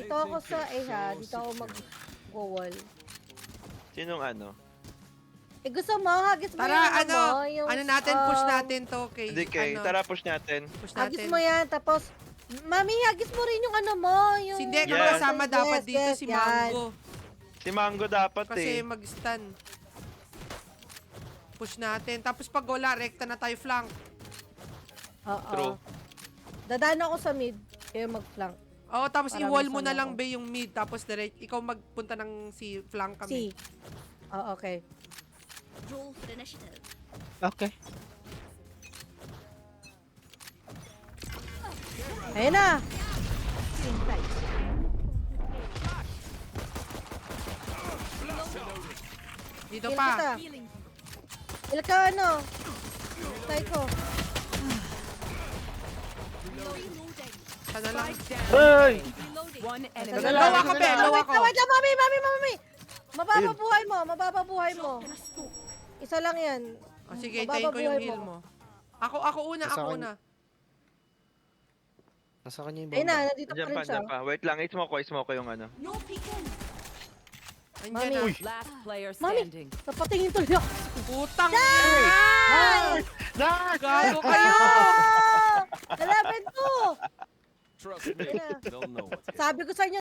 Dito ako sa dito ako mag-wall. Sinong ano? Eh gusto mo, hagis mo Tara, yung mo, yung... ano natin, push natin to, okay? Hindi kay, tara push natin. Push Hagis natin. mo yan, tapos... Mami, hagis mo rin yung ano mo, yung... Hindi, Yes. kasama dapat dito si yan. Mango. Si Mango dapat Kasi eh. mag-stun. Push natin. Tapos pag wala, rekta na tayo flank. Oo. True. Dadaan ako sa mid, kayo mag-flank. Oo, tapos Para i-wall may mo na sama lang, ko. be, yung mid. Tapos direct, ikaw magpunta ng si flank kami. Oo, okay. Roll for initiative. Okay. Ayun na! Dito Kill pa. kita. Kill ka ano? Psycho. Reloading. Sana lang. Hey! Reloading. One enemy. Tagal Low lang. ako, be. Low Wait ako. lang, wait lang, mami! Mabababuhay mo, mabababuhay mo. Isa lang yan. O, sige, tayin ko yung heal mo. Ako una, Nasa ako akin. una. Nasa kanya yung Ayun na, bomba. nandito pa Diyan rin pa, siya. diyan pa. Wait lang, i-smoke ko yung ano. No peeking. Andyan Mami. na. Uy. Last player Mami! standing. Napatingin tuloy ako. Putang Ay! Nice! Gago kayo! Nalaban ko! Trust me, Yeah. they'll know what's Sabi ko sa inyo,